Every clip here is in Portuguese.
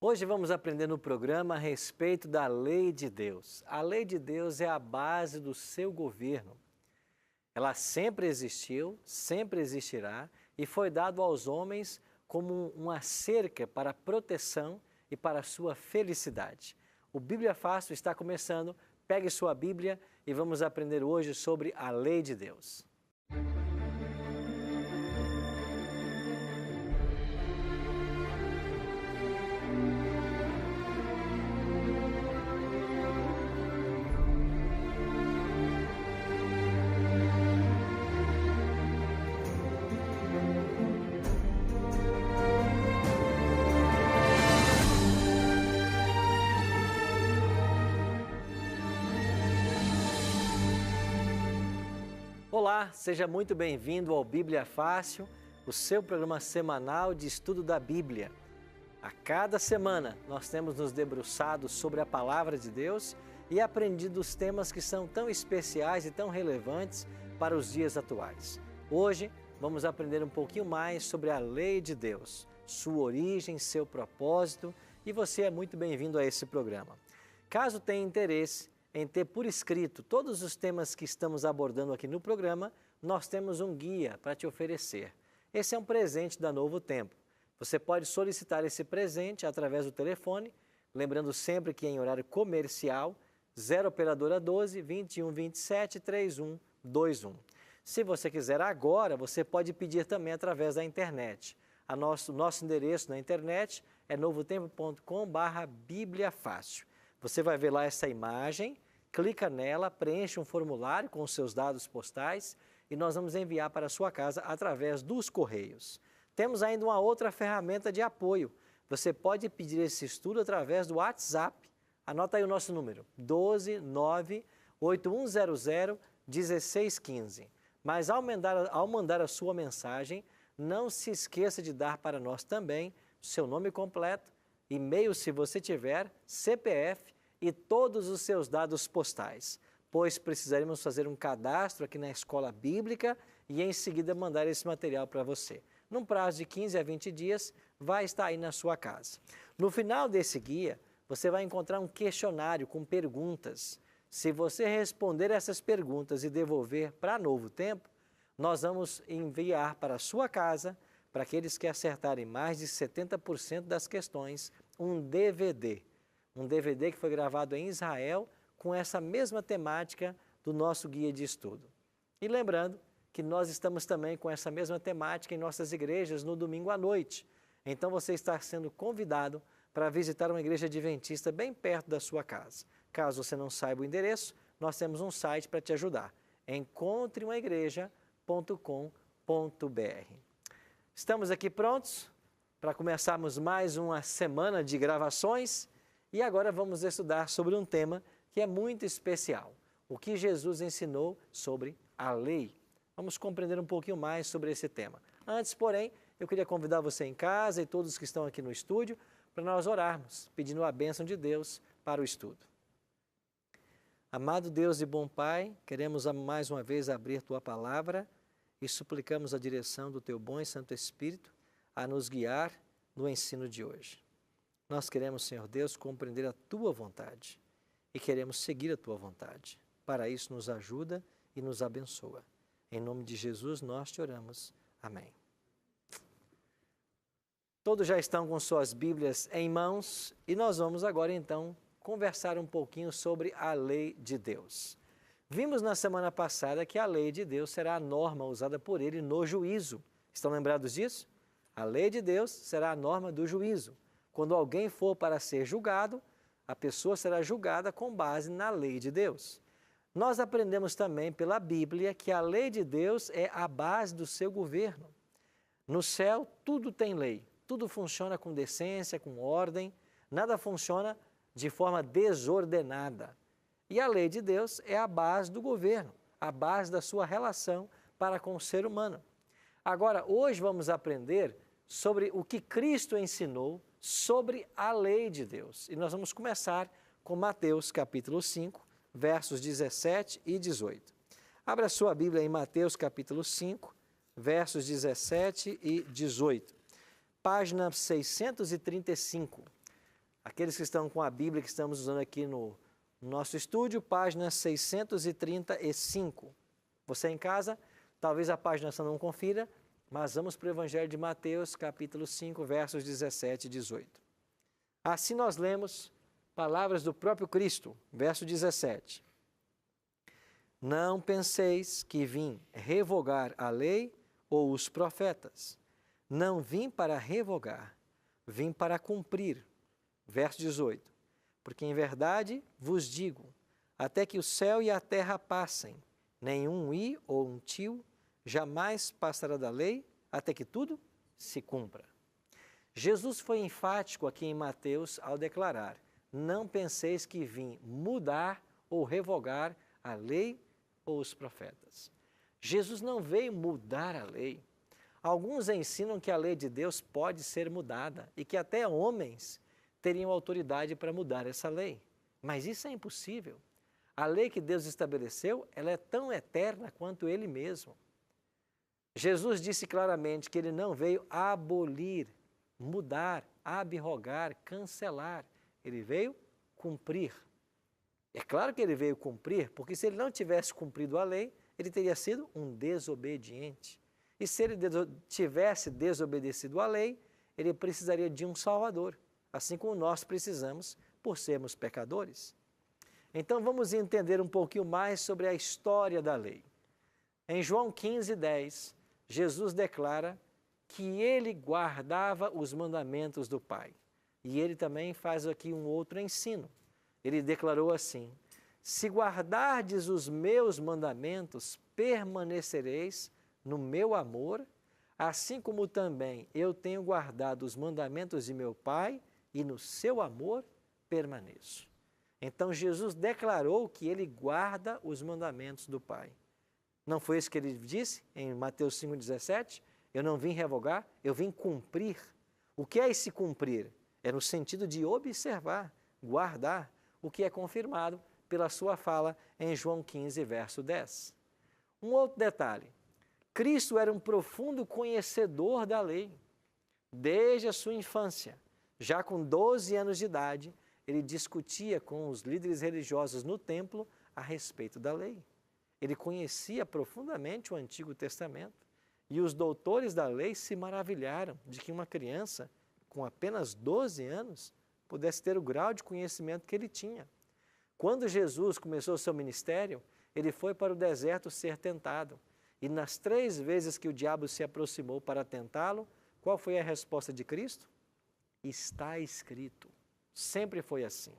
Hoje vamos aprender no programa a respeito da lei de Deus. A lei de Deus é a base do seu governo. Ela sempre existiu, sempre existirá e foi dado aos homens como uma cerca para proteção e para a sua felicidade. O Bíblia Fácil está começando. Pegue sua Bíblia e vamos aprender hoje sobre a lei de Deus. Olá, seja muito bem-vindo ao Bíblia Fácil, o seu programa semanal de estudo da Bíblia. A cada semana nós temos nos debruçado sobre a Palavra de Deus e aprendido os temas que são tão especiais e tão relevantes para os dias atuais. Hoje vamos aprender um pouquinho mais sobre a lei de Deus, sua origem, seu propósito, e você é muito bem-vindo a esse programa. Caso tenha interesse em ter por escrito todos os temas que estamos abordando aqui no programa, nós temos um guia para te oferecer. Esse é um presente da Novo Tempo. Você pode solicitar esse presente através do telefone, lembrando sempre que em horário comercial, 0 operadora 12 21 27 3121. Se você quiser agora, você pode pedir também através da internet. Nosso endereço na internet é novotempo.com/bibliafácil. Você vai ver lá essa imagem, clica nela, preenche um formulário com os seus dados postais e nós vamos enviar para a sua casa através dos correios. Temos ainda uma outra ferramenta de apoio. Você pode pedir esse estudo através do WhatsApp. Anota aí o nosso número, 12981001615. Mas ao mandar a sua mensagem, não se esqueça de dar para nós também seu nome completo, e-mail se você tiver, CPF, e todos os seus dados postais, pois precisaremos fazer um cadastro aqui na Escola Bíblica e em seguida mandar esse material para você. Num prazo de 15 a 20 dias, vai estar aí na sua casa. No final desse guia, você vai encontrar um questionário com perguntas. Se você responder essas perguntas e devolver para Novo Tempo, nós vamos enviar para a sua casa, para aqueles que acertarem mais de 70% das questões, um DVD. Um DVD que foi gravado em Israel com essa mesma temática do nosso guia de estudo. E lembrando que nós estamos também com essa mesma temática em nossas igrejas no domingo à noite. Então você está sendo convidado para visitar uma igreja adventista bem perto da sua casa. Caso você não saiba o endereço, nós temos um site para te ajudar. encontreumaigreja.com.br. Estamos aqui prontos para começarmos mais uma semana de gravações. E agora vamos estudar sobre um tema que é muito especial, o que Jesus ensinou sobre a lei. Vamos compreender um pouquinho mais sobre esse tema. Antes, porém, eu queria convidar você em casa e todos que estão aqui no estúdio para nós orarmos, pedindo a bênção de Deus para o estudo. Amado Deus e bom Pai, queremos mais uma vez abrir Tua Palavra e suplicamos a direção do Teu bom e Santo Espírito a nos guiar no ensino de hoje. Nós queremos, Senhor Deus, compreender a Tua vontade e queremos seguir a Tua vontade. Para isso, nos ajuda e nos abençoa. Em nome de Jesus, nós te oramos. Amém. Todos já estão com suas Bíblias em mãos e nós vamos agora, então, conversar um pouquinho sobre a lei de Deus. Vimos na semana passada que a lei de Deus será a norma usada por Ele no juízo. Estão lembrados disso? A lei de Deus será a norma do juízo. Quando alguém for para ser julgado, a pessoa será julgada com base na lei de Deus. Nós aprendemos também pela Bíblia que a lei de Deus é a base do seu governo. No céu, tudo tem lei, tudo funciona com decência, com ordem, nada funciona de forma desordenada. E a lei de Deus é a base do governo, a base da sua relação para com o ser humano. Agora, hoje vamos aprender sobre o que Cristo ensinou sobre a lei de Deus. E nós vamos começar com Mateus capítulo 5, versos 17 e 18. Abra sua Bíblia em Mateus capítulo 5, versos 17 e 18. Página 635. Aqueles que estão com a Bíblia que estamos usando aqui no nosso estúdio, página 635. Você em casa, talvez a página você não confira, mas vamos para o Evangelho de Mateus, capítulo 5, versos 17 e 18. Assim nós lemos palavras do próprio Cristo, verso 17. Não penseis que vim revogar a lei ou os profetas. Não vim para revogar, vim para cumprir. Verso 18. Porque em verdade vos digo, até que o céu e a terra passem, nenhum i ou um tio jamais passará da lei, até que tudo se cumpra. Jesus foi enfático aqui em Mateus ao declarar, não penseis que vim mudar ou revogar a lei ou os profetas. Jesus não veio mudar a lei. Alguns ensinam que a lei de Deus pode ser mudada e que até homens teriam autoridade para mudar essa lei. Mas isso é impossível. A lei que Deus estabeleceu, ela é tão eterna quanto Ele mesmo. Jesus disse claramente que Ele não veio abolir, mudar, abrogar, cancelar. Ele veio cumprir. É claro que Ele veio cumprir, porque se Ele não tivesse cumprido a lei, Ele teria sido um desobediente. E se Ele tivesse desobedecido à lei, Ele precisaria de um Salvador, assim como nós precisamos por sermos pecadores. Então vamos entender um pouquinho mais sobre a história da lei. Em João 15:10, Jesus declara que Ele guardava os mandamentos do Pai. E Ele também faz aqui um outro ensino. Ele declarou assim, se guardardes os meus mandamentos, permanecereis no meu amor, assim como também eu tenho guardado os mandamentos de meu Pai e no seu amor permaneço. Então Jesus declarou que Ele guarda os mandamentos do Pai. Não foi isso que Ele disse em Mateus 5,17? Eu não vim revogar, eu vim cumprir. O que é esse cumprir? É no sentido de observar, guardar, o que é confirmado pela sua fala em João 15, verso 10. Um outro detalhe, Cristo era um profundo conhecedor da lei. Desde a sua infância, já com 12 anos de idade, ele discutia com os líderes religiosos no templo a respeito da lei. Ele conhecia profundamente o Antigo Testamento. E os doutores da lei se maravilharam de que uma criança com apenas 12 anos pudesse ter o grau de conhecimento que ele tinha. Quando Jesus começou o seu ministério, ele foi para o deserto ser tentado. E nas 3 vezes que o diabo se aproximou para tentá-lo, qual foi a resposta de Cristo? Está escrito. Sempre foi assim.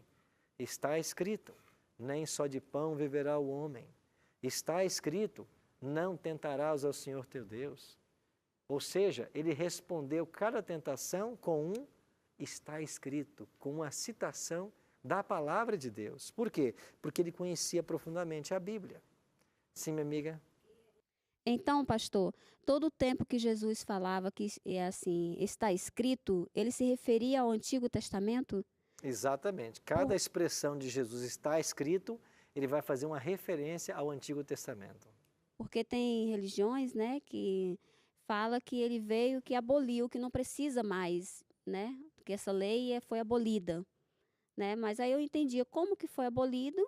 Está escrito, nem só de pão viverá o homem. Está escrito, não tentarás ao Senhor teu Deus. Ou seja, ele respondeu cada tentação com um está escrito, com uma citação da palavra de Deus. Por quê? Porque ele conhecia profundamente a Bíblia. Sim, minha amiga? Então, pastor, todo o tempo que Jesus falava que assim, está escrito, ele se referia ao Antigo Testamento? Exatamente. Cada expressão de Jesus está escrito, ele vai fazer uma referência ao Antigo Testamento. Porque tem religiões, né, que fala que ele veio que aboliu, que não precisa mais, né, que essa lei foi abolida, né? Mas aí eu entendia como que foi abolido,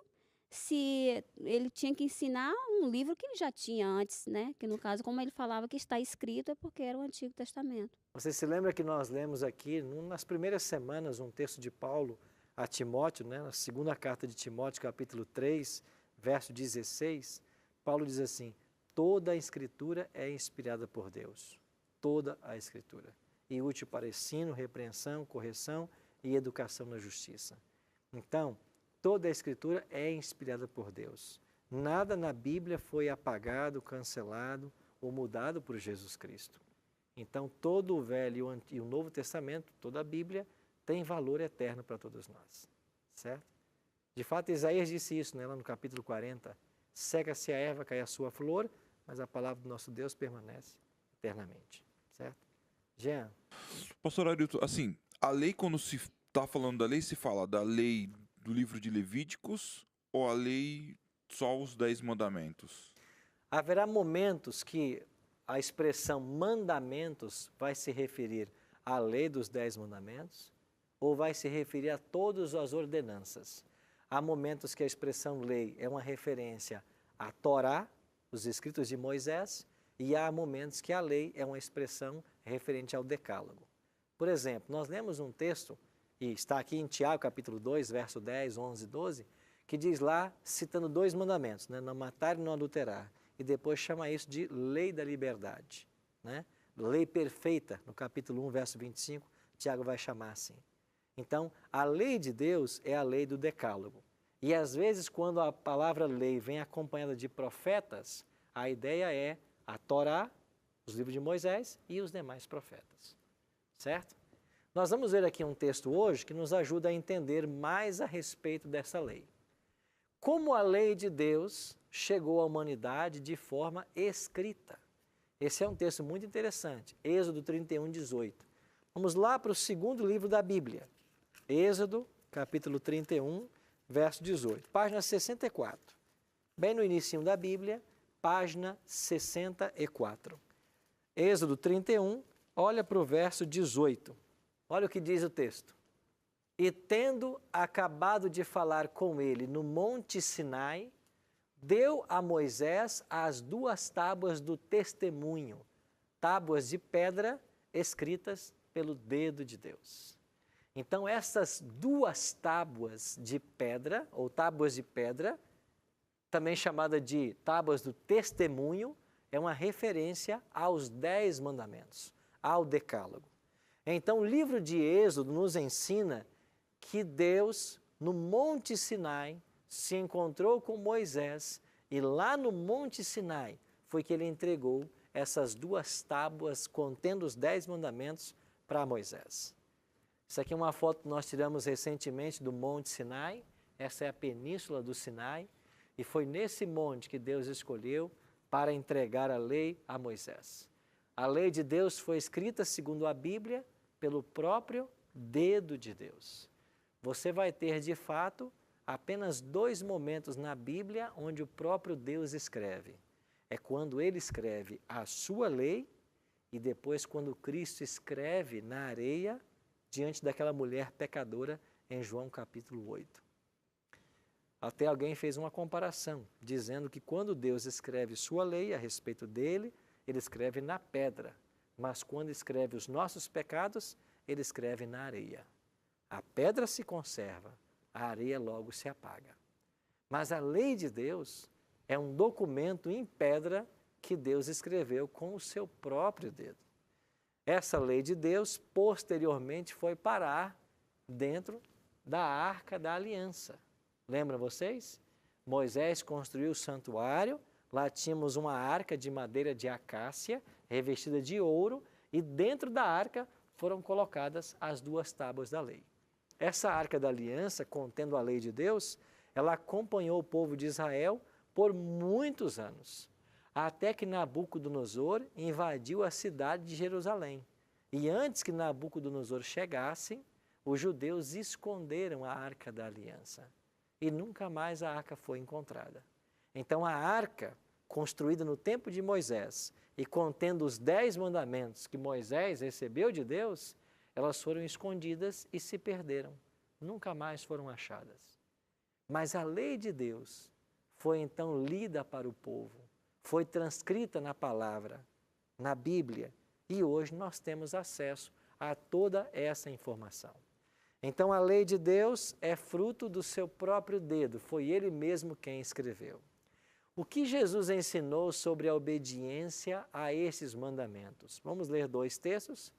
se ele tinha que ensinar um livro que ele já tinha antes, né? Que no caso, como ele falava que está escrito, é porque era o Antigo Testamento. Você se lembra que nós lemos aqui, nas primeiras semanas, um texto de Paulo a Timóteo, né? Na segunda carta de Timóteo, capítulo 3, verso 16, Paulo diz assim, toda a Escritura é inspirada por Deus, toda a Escritura, e útil para ensino, repreensão, correção e educação na justiça. Então, toda a Escritura é inspirada por Deus. Nada na Bíblia foi apagado, cancelado ou mudado por Jesus Cristo. Então, todo o Velho e o Novo Testamento, toda a Bíblia, tem valor eterno para todos nós. Certo? De fato, Isaías disse isso, né, lá no capítulo 40. Seca-se a erva, cai a sua flor, mas a palavra do nosso Deus permanece eternamente. Certo? Jean? Pastor Arilton, assim, a lei, quando se está falando da lei, se fala da lei do livro de Levíticos ou a lei só os 10 mandamentos? Haverá momentos que a expressão mandamentos vai se referir à lei dos 10 mandamentos ou vai se referir a todas as ordenanças? Há momentos que a expressão lei é uma referência à Torá, os escritos de Moisés, e há momentos que a lei é uma expressão referente ao Decálogo. Por exemplo, nós lemos um texto, e está aqui em Tiago, capítulo 2, verso 10, 11 e 12, que diz lá, citando 2 mandamentos, né? Não matar e não adulterar. E depois chama isso de lei da liberdade, né? Lei perfeita, no capítulo 1, verso 25, Tiago vai chamar assim. Então, a lei de Deus é a lei do Decálogo. E às vezes, quando a palavra lei vem acompanhada de profetas, a ideia é a Torá, os livros de Moisés e os demais profetas. Certo? Nós vamos ver aqui um texto hoje que nos ajuda a entender mais a respeito dessa lei. Como a lei de Deus chegou à humanidade de forma escrita. Esse é um texto muito interessante, Êxodo 31, 18. Vamos lá para o segundo livro da Bíblia. Êxodo, capítulo 31, verso 18. Página 64. Bem no início da Bíblia, página 64. Êxodo 31, olha para o verso 18. Olha o que diz o texto. E tendo acabado de falar com ele no monte Sinai, deu a Moisés as 2 tábuas do testemunho, tábuas de pedra escritas pelo dedo de Deus. Então, essas 2 tábuas de pedra, ou tábuas de pedra, também chamada de tábuas do testemunho, é uma referência aos 10 mandamentos, ao Decálogo. Então, o livro de Êxodo nos ensina que Deus, no Monte Sinai, se encontrou com Moisés e lá no Monte Sinai foi que ele entregou essas 2 tábuas contendo os 10 mandamentos para Moisés. Isso aqui é uma foto que nós tiramos recentemente do Monte Sinai. Essa é a Península do Sinai e foi nesse monte que Deus escolheu para entregar a lei a Moisés. A lei de Deus foi escrita, segundo a Bíblia, pelo próprio dedo de Deus. Você vai ter, de fato, apenas 2 momentos na Bíblia onde o próprio Deus escreve. É quando ele escreve a sua lei e depois quando Cristo escreve na areia diante daquela mulher pecadora em João capítulo 8. Até alguém fez uma comparação, dizendo que quando Deus escreve sua lei a respeito dele, ele escreve na pedra, mas quando escreve os nossos pecados, ele escreve na areia. A pedra se conserva, a areia logo se apaga. Mas a lei de Deus é um documento em pedra que Deus escreveu com o seu próprio dedo. Essa lei de Deus, posteriormente, foi parar dentro da Arca da Aliança. Lembram vocês? Moisés construiu o santuário, lá tínhamos uma arca de madeira de acácia, revestida de ouro, e dentro da arca foram colocadas as 2 tábuas da lei. Essa Arca da Aliança, contendo a lei de Deus, ela acompanhou o povo de Israel por muitos anos, até que Nabucodonosor invadiu a cidade de Jerusalém. E antes que Nabucodonosor chegasse, os judeus esconderam a Arca da Aliança. E nunca mais a arca foi encontrada. Então a arca, construída no tempo de Moisés e contendo os 10 mandamentos que Moisés recebeu de Deus, elas foram escondidas e se perderam. Nunca mais foram achadas. Mas a lei de Deus foi então lida para o povo, foi transcrita na palavra, na Bíblia, e hoje nós temos acesso a toda essa informação. Então, a lei de Deus é fruto do seu próprio dedo, foi ele mesmo quem escreveu. O que Jesus ensinou sobre a obediência a esses mandamentos? Vamos ler 2 textos.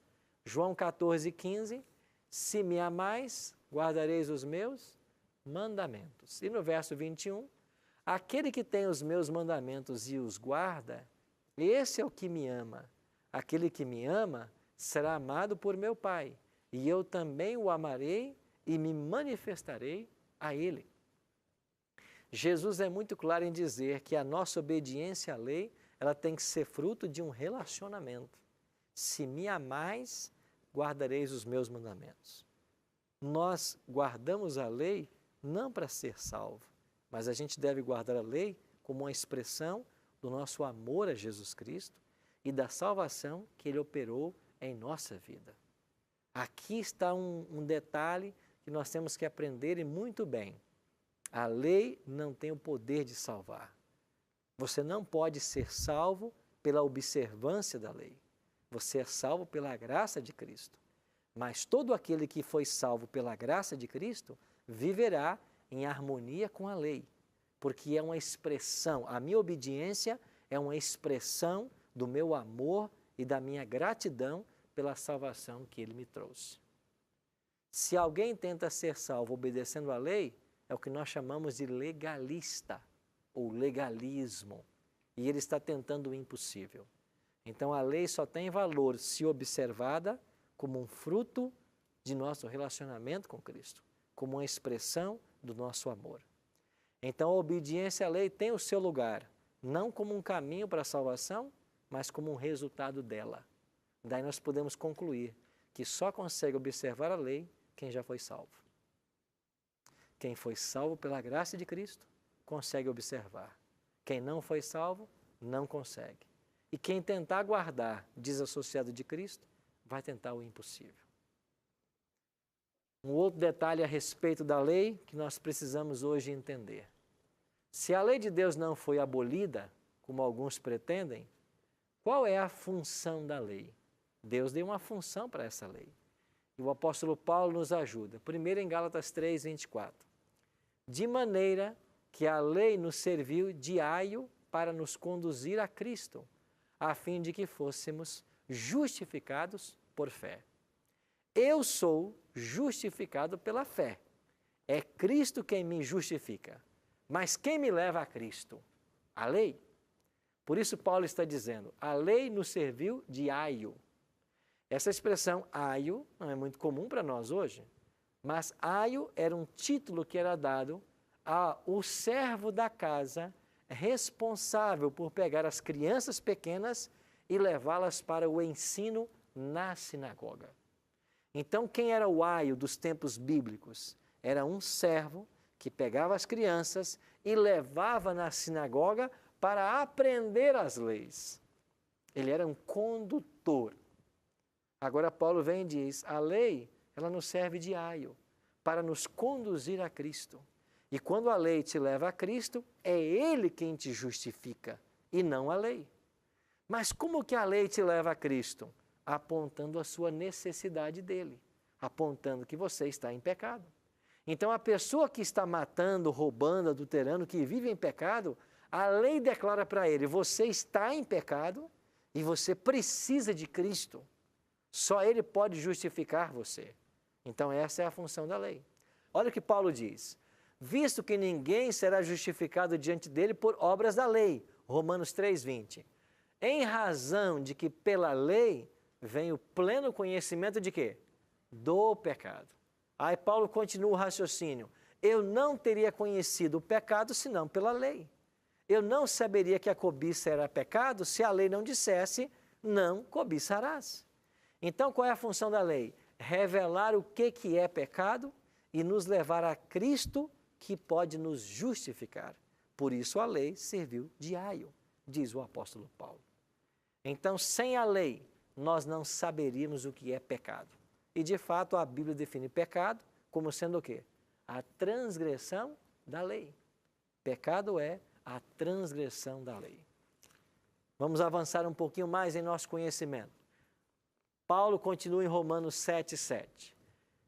João 14, 15. Se me amais, guardareis os meus mandamentos. E no verso 21, aquele que tem os meus mandamentos e os guarda, esse é o que me ama. Aquele que me ama será amado por meu Pai. E eu também o amarei e me manifestarei a ele. Jesus é muito claro em dizer que a nossa obediência à lei, ela tem que ser fruto de um relacionamento. Se me amais, guardareis os meus mandamentos. Nós guardamos a lei não para ser salvo, mas a gente deve guardar a lei como uma expressão do nosso amor a Jesus Cristo e da salvação que Ele operou em nossa vida. Aqui está um detalhe que nós temos que aprender e muito bem. A lei não tem o poder de salvar. Você não pode ser salvo pela observância da lei. Você é salvo pela graça de Cristo. Mas todo aquele que foi salvo pela graça de Cristo viverá em harmonia com a lei, porque é uma expressão, a minha obediência é uma expressão do meu amor e da minha gratidão pela salvação que Ele me trouxe. Se alguém tenta ser salvo obedecendo a lei, é o que nós chamamos de legalista ou legalismo, e ele está tentando o impossível. Então a lei só tem valor se observada como um fruto de nosso relacionamento com Cristo, como uma expressão do nosso amor. Então a obediência à lei tem o seu lugar, não como um caminho para a salvação, mas como um resultado dela. Daí nós podemos concluir que só consegue observar a lei quem já foi salvo. Quem foi salvo pela graça de Cristo consegue observar. Quem não foi salvo não consegue. E quem tentar guardar desassociado de Cristo vai tentar o impossível. Um outro detalhe a respeito da lei que nós precisamos hoje entender. Se a lei de Deus não foi abolida, como alguns pretendem, qual é a função da lei? Deus deu uma função para essa lei. E o apóstolo Paulo nos ajuda. Primeiro em Gálatas 3, 24. De maneira que a lei nos serviu de aio para nos conduzir a Cristo, a fim de que fôssemos justificados por fé. Eu sou justificado pela fé. É Cristo quem me justifica. Mas quem me leva a Cristo? A lei. Por isso Paulo está dizendo, a lei nos serviu de aio. Essa expressão aio não é muito comum para nós hoje, mas aio era um título que era dado ao servo da casa responsável por pegar as crianças pequenas e levá-las para o ensino na sinagoga. Então, quem era o aio dos tempos bíblicos? Era um servo que pegava as crianças e levava na sinagoga para aprender as leis. Ele era um condutor. Agora Paulo vem e diz, a lei, ela nos serve de aio, para nos conduzir a Cristo. E quando a lei te leva a Cristo, é Ele quem te justifica, e não a lei. Mas como que a lei te leva a Cristo? Apontando a sua necessidade dele, apontando que você está em pecado. Então a pessoa que está matando, roubando, adulterando, que vive em pecado, a lei declara para ele, você está em pecado e você precisa de Cristo. Só Ele pode justificar você. Então essa é a função da lei. Olha o que Paulo diz. Visto que ninguém será justificado diante dele por obras da lei. Romanos 3:20. Em razão de que pela lei vem o pleno conhecimento de quê? Do pecado. Aí Paulo continua o raciocínio. Eu não teria conhecido o pecado senão pela lei. Eu não saberia que a cobiça era pecado se a lei não dissesse, não cobiçarás. Então, qual é a função da lei? Revelar o que é pecado e nos levar a Cristo que pode nos justificar. Por isso a lei serviu de aio, diz o apóstolo Paulo. Então, sem a lei, nós não saberíamos o que é pecado. E, de fato, a Bíblia define pecado como sendo o quê? A transgressão da lei. Pecado é a transgressão da lei. Vamos avançar um pouquinho mais em nosso conhecimento. Paulo continua em Romanos 7:7.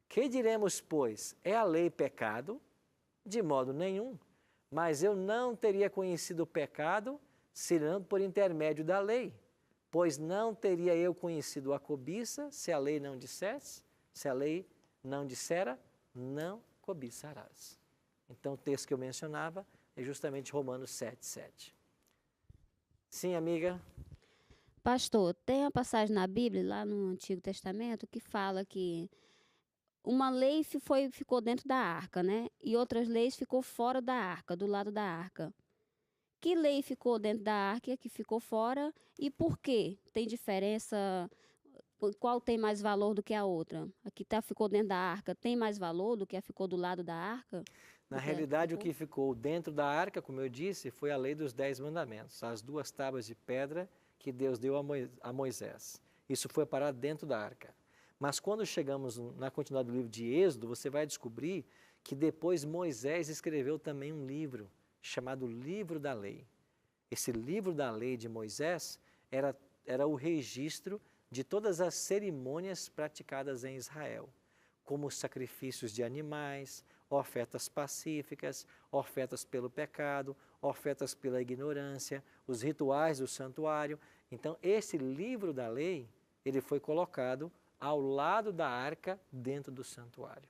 Que diremos, pois? É a lei pecado? De modo nenhum. Mas eu não teria conhecido o pecado, senão por intermédio da lei. Pois não teria eu conhecido a cobiça, se a lei não dissesse, se a lei não dissera, não cobiçarás. Então o texto que eu mencionava é justamente Romanos 7:7. Sim, amiga? Pastor, tem a passagem na Bíblia, lá no Antigo Testamento, que fala que uma lei ficou dentro da arca, né? E outras leis ficou fora da arca, do lado da arca. Que lei ficou dentro da arca, que ficou fora e por quê? Tem diferença? Qual tem mais valor do que a outra? A que ficou dentro da arca tem mais valor do que a ficou do lado da arca? Na realidade, o que ficou dentro da arca, como eu disse, foi a lei dos 10 mandamentos, as 2 tábuas de pedra que Deus deu a Moisés. Isso foi parar dentro da arca. Mas quando chegamos na continuidade do livro de Êxodo, você vai descobrir que depois Moisés escreveu também um livro chamado Livro da Lei. Esse livro da lei de Moisés era o registro de todas as cerimônias praticadas em Israel, como os sacrifícios de animais, ofertas pacíficas, ofertas pelo pecado, ofertas pela ignorância, os rituais do santuário. Então, esse livro da lei, ele foi colocado ao lado da arca dentro do santuário.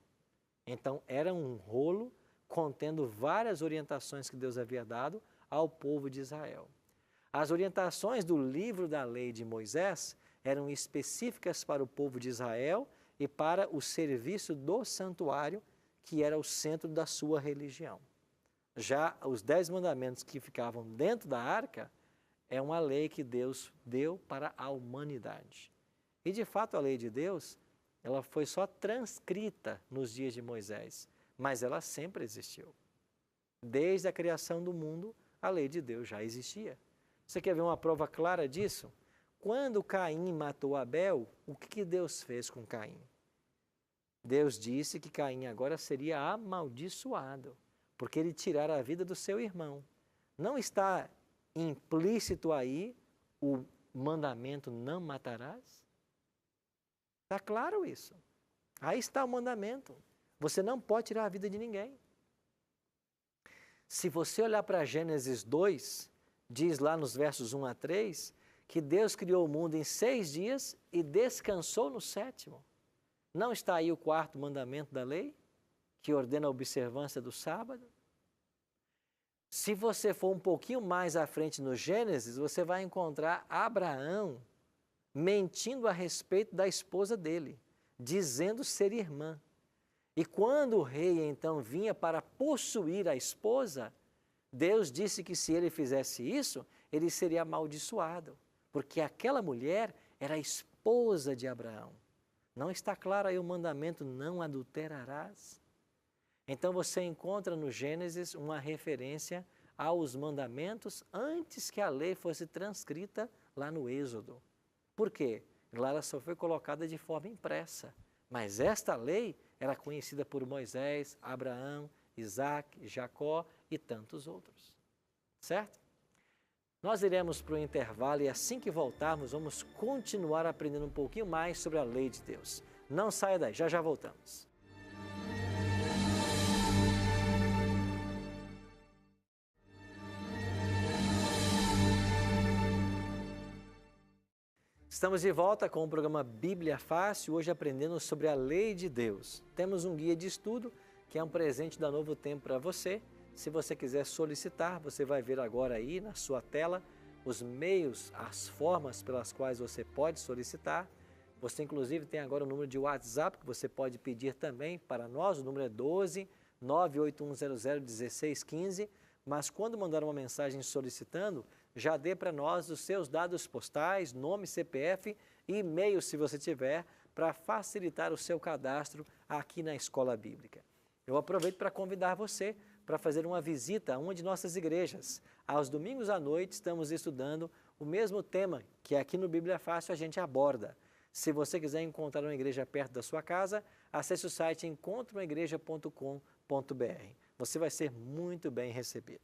Então, era um rolo contendo várias orientações que Deus havia dado ao povo de Israel. As orientações do livro da lei de Moisés eram específicas para o povo de Israel e para o serviço do santuário, que era o centro da sua religião. Já os 10 mandamentos que ficavam dentro da arca é uma lei que Deus deu para a humanidade. E, de fato, a lei de Deus, ela foi só transcrita nos dias de Moisés, mas ela sempre existiu. Desde a criação do mundo, a lei de Deus já existia. Você quer ver uma prova clara disso? Quando Caim matou Abel, o que Deus fez com Caim? Deus disse que Caim agora seria amaldiçoado, porque ele tirara a vida do seu irmão. Não está implícito aí o mandamento não matarás? Está claro isso. Aí está o mandamento. Você não pode tirar a vida de ninguém. Se você olhar para Gênesis 2, diz lá nos versos 1 a 3, que Deus criou o mundo em 6 dias e descansou no 7º. Não está aí o 4º mandamento da lei, que ordena a observância do sábado? Se você for um pouquinho mais à frente no Gênesis, você vai encontrar Abraão mentindo a respeito da esposa dele, dizendo ser irmã. E quando o rei então vinha para possuir a esposa, Deus disse que se ele fizesse isso, ele seria amaldiçoado, porque aquela mulher era a esposa de Abraão. Não está claro aí o mandamento, não adulterarás? Então você encontra no Gênesis uma referência aos mandamentos antes que a lei fosse transcrita lá no Êxodo. Por quê? Lá ela só foi colocada de forma impressa. Mas esta lei era conhecida por Moisés, Abraão, Isaac, Jacó e tantos outros. Certo? Nós iremos para o intervalo e assim que voltarmos vamos continuar aprendendo um pouquinho mais sobre a lei de Deus. Não saia daí, já voltamos. Estamos de volta com o programa Bíblia Fácil, hoje aprendendo sobre a lei de Deus. Temos um guia de estudo que é um presente da Novo Tempo para você. Se você quiser solicitar, você vai ver agora aí na sua tela os meios, as formas pelas quais você pode solicitar. Você inclusive tem agora o número de WhatsApp que você pode pedir também para nós, o número é 12 98100 1615, mas quando mandar uma mensagem solicitando, já dê para nós os seus dados postais, nome, CPF e e-mail se você tiver, para facilitar o seu cadastro aqui na Escola Bíblica. Eu aproveito para convidar você para fazer uma visita a uma de nossas igrejas. Aos domingos à noite estamos estudando o mesmo tema que aqui no Bíblia Fácil a gente aborda. Se você quiser encontrar uma igreja perto da sua casa, acesse o site encontroumagreja.com.br. Você vai ser muito bem recebido.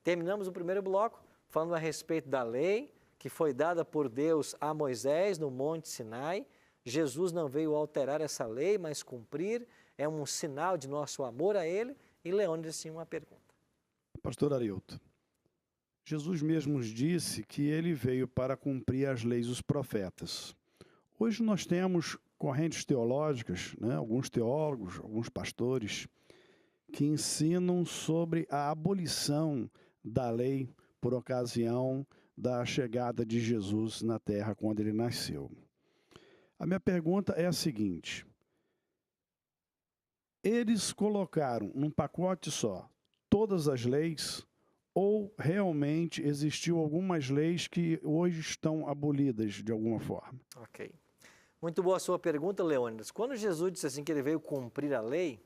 Terminamos o primeiro bloco falando a respeito da lei que foi dada por Deus a Moisés no Monte Sinai. Jesus não veio alterar essa lei, mas cumprir. É um sinal de nosso amor a Ele. E Leônidas tinha uma pergunta. Pastor Arilton, Jesus mesmo nos disse que Ele veio para cumprir as leis dos profetas. Hoje nós temos correntes teológicas, alguns teólogos, alguns pastores, que ensinam sobre a abolição da lei por ocasião da chegada de Jesus na terra quando ele nasceu. A minha pergunta é a seguinte: eles colocaram num pacote só todas as leis ou realmente existiu algumas leis que hoje estão abolidas de alguma forma? Ok. Muito boa a sua pergunta, Leônidas. Quando Jesus disse assim que ele veio cumprir a lei,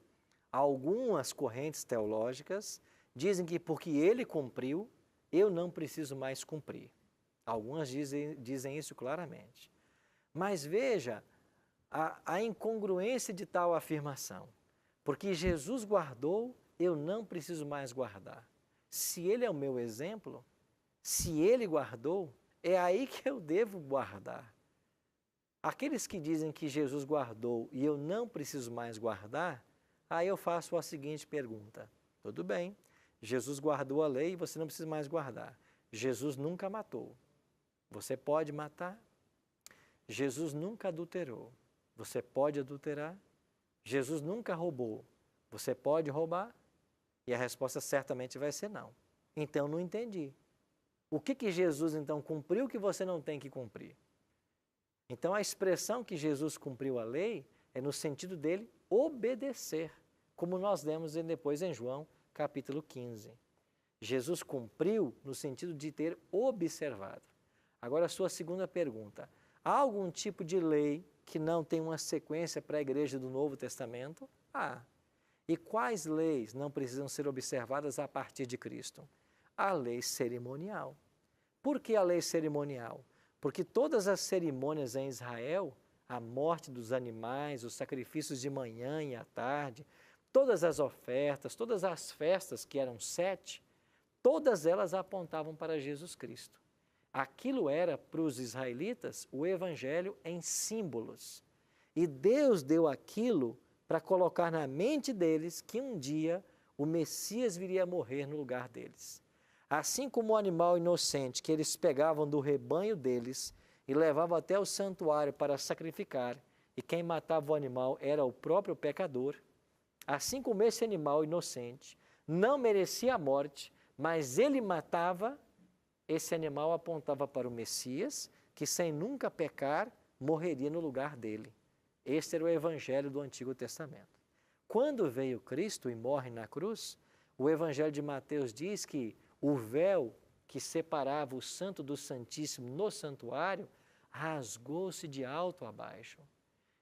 algumas correntes teológicas dizem que porque ele cumpriu, eu não preciso mais cumprir. Algumas dizem isso claramente. Mas veja, a incongruência de tal afirmação. Porque Jesus guardou, eu não preciso mais guardar. Se Ele é o meu exemplo, se Ele guardou, é aí que eu devo guardar. Aqueles que dizem que Jesus guardou e eu não preciso mais guardar, aí eu faço a seguinte pergunta. Tudo bem, Jesus guardou a lei e você não precisa mais guardar. Jesus nunca matou. Você pode matar? Jesus nunca adulterou. Você pode adulterar? Jesus nunca roubou. Você pode roubar? E a resposta certamente vai ser não. Então, não entendi. O que Jesus, então, cumpriu que você não tem que cumprir? Então, a expressão que Jesus cumpriu a lei é no sentido dele obedecer, como nós lemos depois em João, capítulo 15. Jesus cumpriu no sentido de ter observado. Agora, a sua segunda pergunta. Há algum tipo de lei que não tem uma sequência para a igreja do Novo Testamento? Há. E quais leis não precisam ser observadas a partir de Cristo? A lei cerimonial. Por que a lei cerimonial? Porque todas as cerimônias em Israel, a morte dos animais, os sacrifícios de manhã e à tarde, todas as ofertas, todas as festas, que eram 7, todas elas apontavam para Jesus Cristo. Aquilo era para os israelitas o evangelho em símbolos. E Deus deu aquilo para colocar na mente deles que um dia o Messias viria a morrer no lugar deles. Assim como o animal inocente que eles pegavam do rebanho deles e levavam até o santuário para sacrificar, e quem matava o animal era o próprio pecador, assim como esse animal inocente não merecia a morte, mas ele matava, esse animal apontava para o Messias, que sem nunca pecar, morreria no lugar dele. Este era o evangelho do Antigo Testamento. Quando veio Cristo e morre na cruz, o evangelho de Mateus diz que o véu que separava o Santo do Santíssimo no santuário rasgou-se de alto a baixo.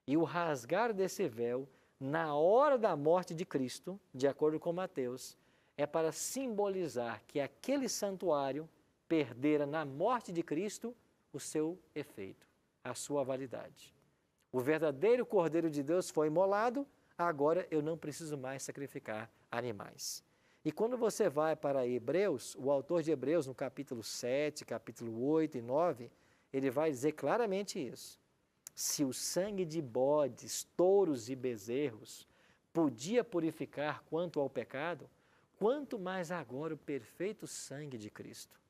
E o rasgar desse véu, na hora da morte de Cristo, de acordo com Mateus, é para simbolizar que aquele santuário perdera na morte de Cristo o seu efeito, a sua validade. O verdadeiro Cordeiro de Deus foi imolado, agora eu não preciso mais sacrificar animais. E quando você vai para Hebreus, o autor de Hebreus, no capítulo 7, capítulo 8 e 9, ele vai dizer claramente isso. Se o sangue de bodes, touros e bezerros podia purificar quanto ao pecado, quanto mais agora o perfeito sangue de Cristo.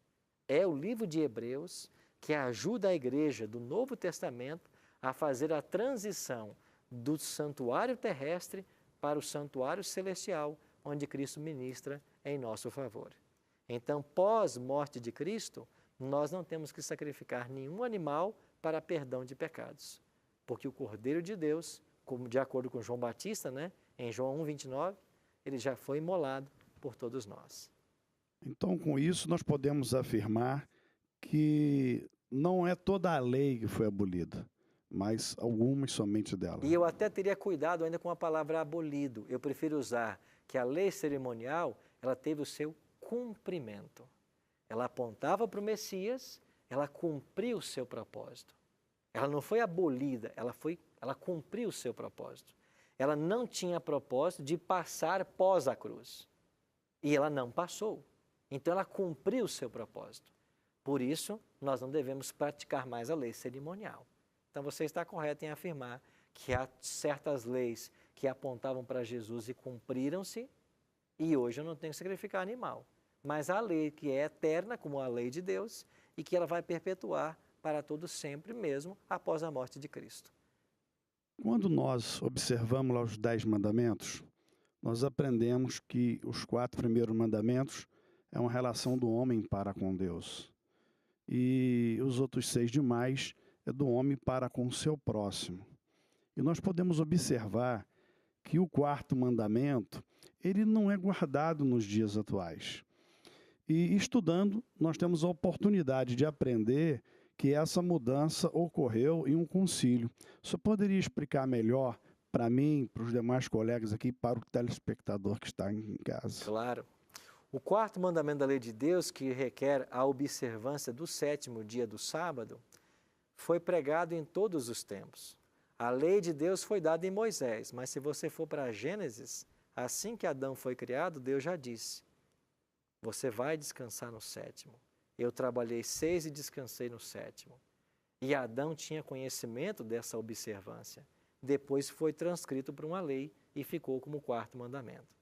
É o livro de Hebreus que ajuda a igreja do Novo Testamento a fazer a transição do santuário terrestre para o santuário celestial, onde Cristo ministra em nosso favor. Então, pós-morte de Cristo, nós não temos que sacrificar nenhum animal para perdão de pecados, porque o Cordeiro de Deus, como de acordo com João Batista, em João 1:29, ele já foi imolado por todos nós. Então, com isso, nós podemos afirmar que não é toda a lei que foi abolida, mas algumas somente dela. E eu até teria cuidado ainda com a palavra abolido. Eu prefiro usar que a lei cerimonial, ela teve o seu cumprimento. Ela apontava para o Messias, ela cumpriu o seu propósito. Ela não foi abolida, ela cumpriu o seu propósito. Ela não tinha propósito de passar pós a cruz. E ela não passou. Então ela cumpriu o seu propósito. Por isso, nós não devemos praticar mais a lei cerimonial. Então você está correto em afirmar que há certas leis que apontavam para Jesus e cumpriram-se, e hoje eu não tenho que sacrificar animal. Mas há a lei que é eterna, como a lei de Deus, e que ela vai perpetuar para todo sempre, mesmo após a morte de Cristo. Quando nós observamos lá os 10 mandamentos, nós aprendemos que os 4 primeiros mandamentos é uma relação do homem para com Deus. E os outros 6 demais é do homem para com o seu próximo. E nós podemos observar que o 4º mandamento, ele não é guardado nos dias atuais. E estudando, nós temos a oportunidade de aprender que essa mudança ocorreu em um concílio. Você poderia explicar melhor para mim, para os demais colegas aqui, para o telespectador que está em casa? Claro. O 4º mandamento da lei de Deus, que requer a observância do 7º dia do sábado, foi pregado em todos os tempos. A lei de Deus foi dada em Moisés, mas se você for para Gênesis, assim que Adão foi criado, Deus já disse: você vai descansar no sétimo. Eu trabalhei 6 e descansei no sétimo. E Adão tinha conhecimento dessa observância. Depois foi transcrito para uma lei e ficou como o 4º mandamento.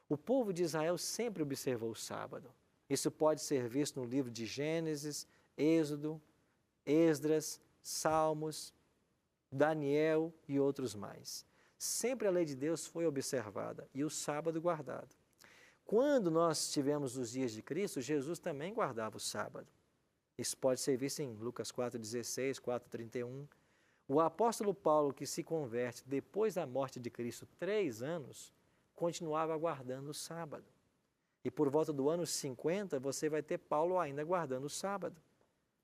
O povo de Israel sempre observou o sábado. Isso pode ser visto no livro de Gênesis, Êxodo, Esdras, Salmos, Daniel e outros mais. Sempre a lei de Deus foi observada e o sábado guardado. Quando nós tivemos os dias de Cristo, Jesus também guardava o sábado. Isso pode ser visto em Lucas 4,16, 4,31. O apóstolo Paulo, que se converte depois da morte de Cristo 3 anos, continuava guardando o sábado. E por volta do ano 50, você vai ter Paulo ainda guardando o sábado,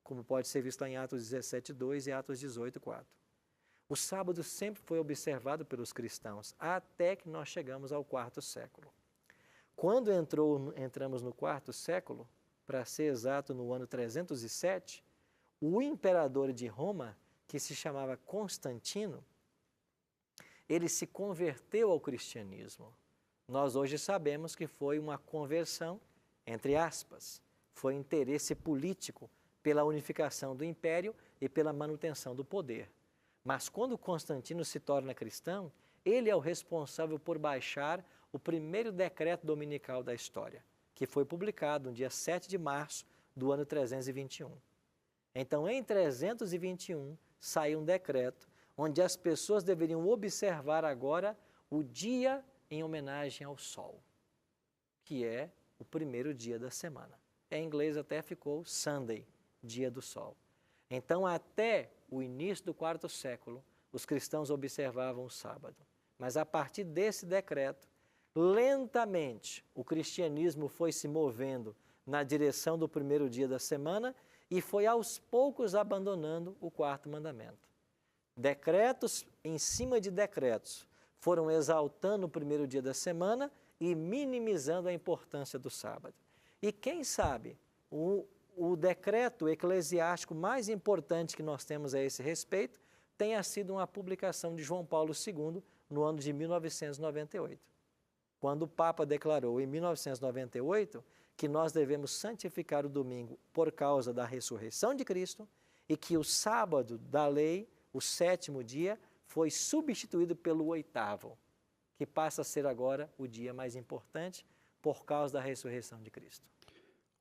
como pode ser visto lá em Atos 17,2 e Atos 18,4. O sábado sempre foi observado pelos cristãos, até que nós chegamos ao 4º século. Quando entramos no 4º século, para ser exato no ano 307, o imperador de Roma, que se chamava Constantino, ele se converteu ao cristianismo. Nós hoje sabemos que foi uma conversão, entre aspas, foi interesse político pela unificação do império e pela manutenção do poder. Mas quando Constantino se torna cristão, ele é o responsável por baixar o primeiro decreto dominical da história, que foi publicado no dia 7 de março do ano 321. Então, em 321, saiu um decreto onde as pessoas deveriam observar agora o dia em homenagem ao sol, que é o primeiro dia da semana. Em inglês até ficou Sunday, dia do sol. Então, até o início do 4º século, os cristãos observavam o sábado. Mas a partir desse decreto, lentamente, o cristianismo foi se movendo na direção do primeiro dia da semana e foi aos poucos abandonando o 4º mandamento. Decretos em cima de decretos foram exaltando o primeiro dia da semana e minimizando a importância do sábado. E quem sabe, o decreto eclesiástico mais importante que nós temos a esse respeito tenha sido uma publicação de João Paulo II no ano de 1998, quando o Papa declarou em 1998 que nós devemos santificar o domingo por causa da ressurreição de Cristo e que o sábado da lei, o 7º dia, foi substituído pelo 8º, que passa a ser agora o dia mais importante por causa da ressurreição de Cristo.